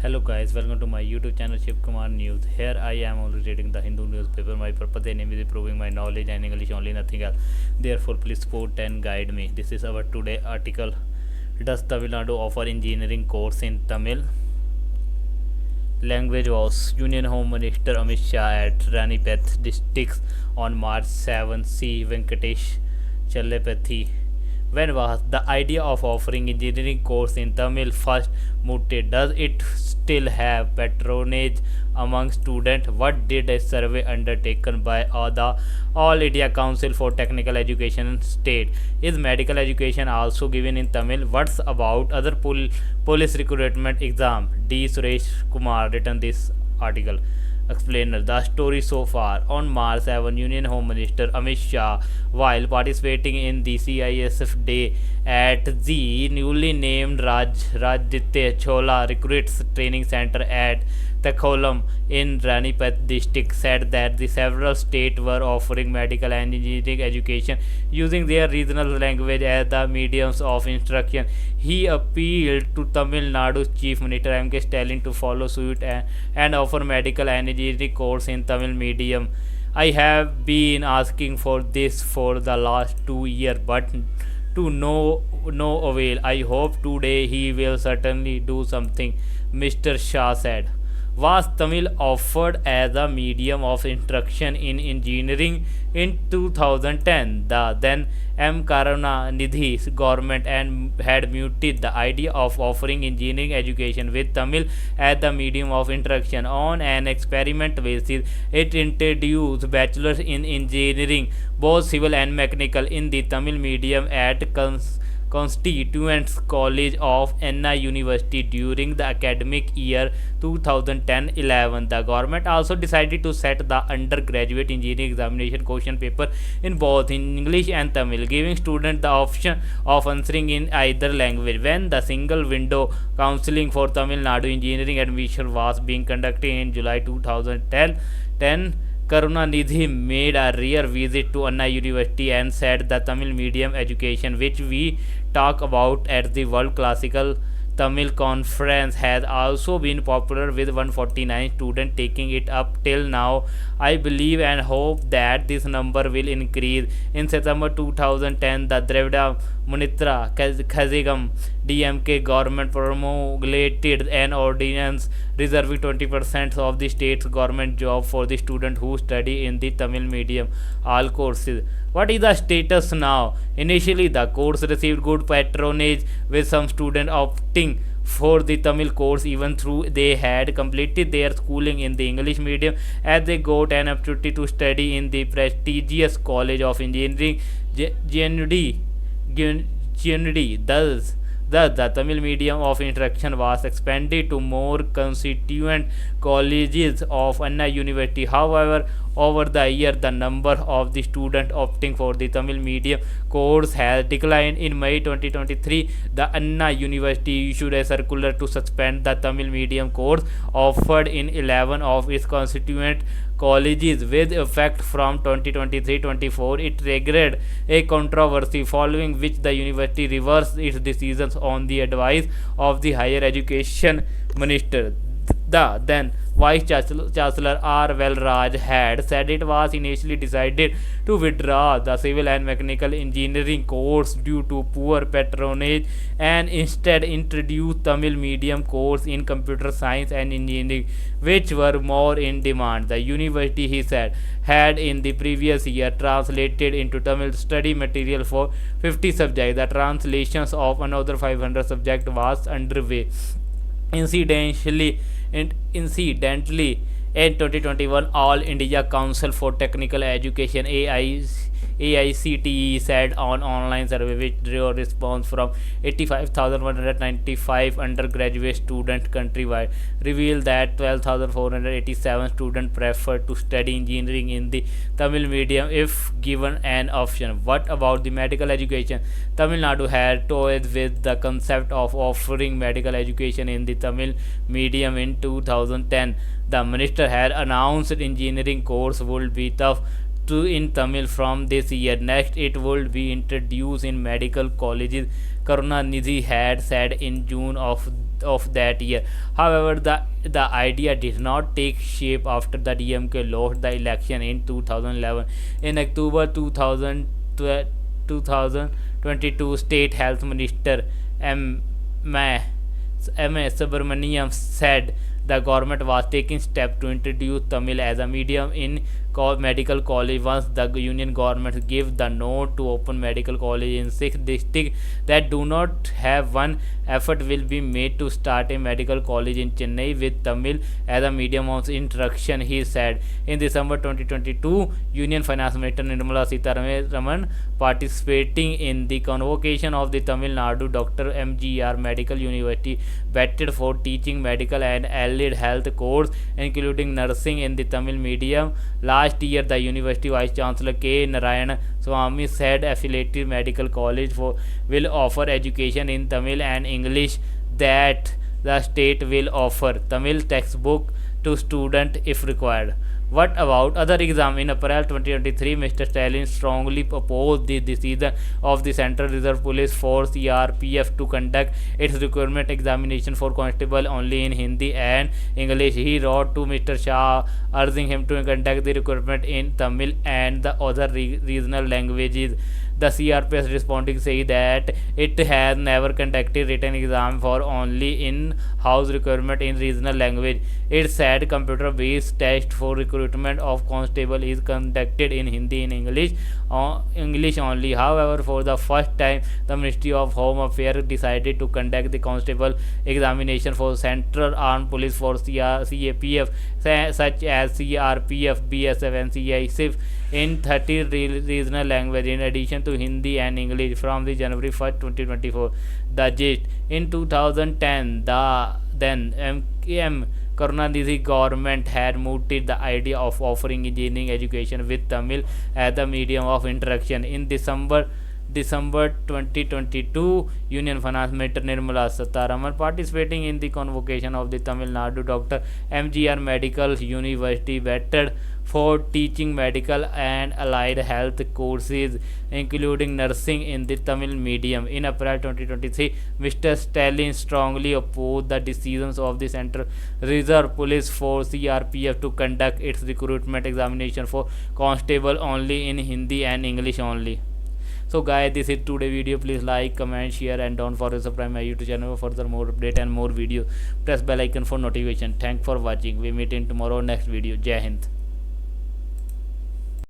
Hello guys, welcome to my YouTube channel Shiv Kumar News. Here I am only reading the Hindu newspaper. My purpose and aim is improving my knowledge and English only, nothing else. Therefore, please support and guide me. This is our today article. Does Tamil Nadu offer engineering course in Tamil? Language was Union Home Minister Amit Shah at Ranipeth districts on March 7. C. Venkatesh Chalapathi. When was the idea of offering engineering course in Tamil first mooted? Does it still have patronage among students? What did a survey undertaken by the All India Council for Technical Education state? Is medical education also given in Tamil? What's about other police recruitment exam? D. Suresh Kumar written this article. Explainer. The story so far. On March 7, Union Home Minister Amit Shah, while participating in the CISF Day at the newly named Rajaditya Chola Recruits Training Center at Takholam in Ranipet district, said that the several states were offering medical and engineering education using their regional language as the mediums of instruction. He appealed to Tamil Nadu's Chief Minister M.K. Stalin to follow suit and offer medical and engineering course in Tamil medium. I have been asking for this for the last 2 years, but to no avail. I hope today he will certainly do something, Mr. Shah said. Was Tamil offered as a medium of instruction in engineering in 2010? The then M. Karunanidhi's government and had mooted the idea of offering engineering education with Tamil as the medium of instruction on an experiment basis. It introduced bachelors in engineering, both civil and mechanical, in the Tamil medium at Constituents College of Anna University during the academic year 2010-11. The government also decided to set the undergraduate engineering examination question paper in both English and Tamil, giving students the option of answering in either language. When the single window counseling for Tamil Nadu engineering admission was being conducted in July 2010, Karunanidhi made a rare visit to Anna University and said the Tamil medium education, which we talk about at the World Classical Tamil Conference, has also been popular with 149 students taking it up till now. I believe and hope that this number will increase. In September 2010, the Dravida Munitra Kazhagam DMK government promulgated an ordinance reserving 20% of the state's government job for the students who study in the Tamil medium, all courses. What is the status now? Initially, the course received good patronage, with some students opting for the Tamil course even though they had completed their schooling in the English medium, as they got an opportunity to study in the prestigious College of Engineering, GND. Thus, the Tamil medium of instruction was expanded to more constituent colleges of Anna University. However, over the year, the number of the students opting for the Tamil medium course has declined. In May 2023, the Anna University issued a circular to suspend the Tamil medium course offered in 11 of its constituent colleges with effect from 2023-24. It triggered a controversy, following which the university reversed its decisions on the advice of the higher education minister. The then Vice Chancellor R. Velraj had said it was initially decided to withdraw the civil and mechanical engineering course due to poor patronage and instead introduce Tamil medium course in computer science and engineering, which were more in demand. The university, he said, had in the previous year translated into Tamil study material for 50 subjects. The translations of another 500 subjects was underway. Incidentally, in 2021, All India Council for Technical Education AICTE said on online survey, which drew response from 85,195 undergraduate students countrywide, revealed that 12,487 students preferred to study engineering in the Tamil medium if given an option. What about the medical education? Tamil Nadu had toyed with the concept of offering medical education in the Tamil medium in 2010. The minister had announced engineering course would be tough to in Tamil from this year. Next, it would be introduced in medical colleges, Karunanidhi had said in June of of that year. However, the idea did not take shape after the DMK lost the election in 2011. In October 2022, State Health Minister M. M.A. Subramaniam said the government was taking steps to introduce Tamil as a medium in medical college. Once the union government gave the nod to open medical college in 6 districts that do not have one, effort will be made to start a medical college in Chennai with Tamil as a medium of instruction, he said. In December 2022, Union Finance Minister Nirmala Sitharaman, participating in the convocation of the Tamil Nadu Dr. MGR Medical University, vetted for teaching medical and allied health course, including nursing in the Tamil medium. Last year, the University Vice Chancellor K. Narayan Swamy said affiliated medical college will offer education in Tamil and English, that the state will offer Tamil textbook to students if required. What about other exam? In April 2023, Mr. Stalin strongly opposed the decision of the Central Reserve Police Force CRPF to conduct its recruitment examination for constable only in Hindi and English. He wrote to Mr. Shah urging him to conduct the recruitment in Tamil and the other regional languages. The CRPS responding saying that it has never conducted written exam for only in-house recruitment in regional language. It said computer-based test for recruitment of constable is conducted in Hindi and English only. However, for the first time, the Ministry of Home Affairs decided to conduct the constable examination for Central Armed Police Force CAPF, such as CRPF, BSF, and CISF in 30 regional languages in addition to Hindi and English from the January 1st, 2024. The gist: in 2010, the then M. Karunanidhi government had mooted the idea of offering engineering education with Tamil as the medium of instruction. In December 2022, Union Finance Minister Nirmala Sitharaman, participating in the convocation of the Tamil Nadu Dr. MGR Medical University, vetted for teaching medical and allied health courses, including nursing in the Tamil medium. In April 2023, Mr. Stalin strongly opposed the decisions of the Central Reserve Police Force CRPF to conduct its recruitment examination for constable only in Hindi and English only. So guys, this is today video. Please like, comment, share, and don't forget to subscribe my YouTube channel for further more update and more video. Press bell icon for notification. Thanks for watching. We meet in tomorrow next video. Jai Hind.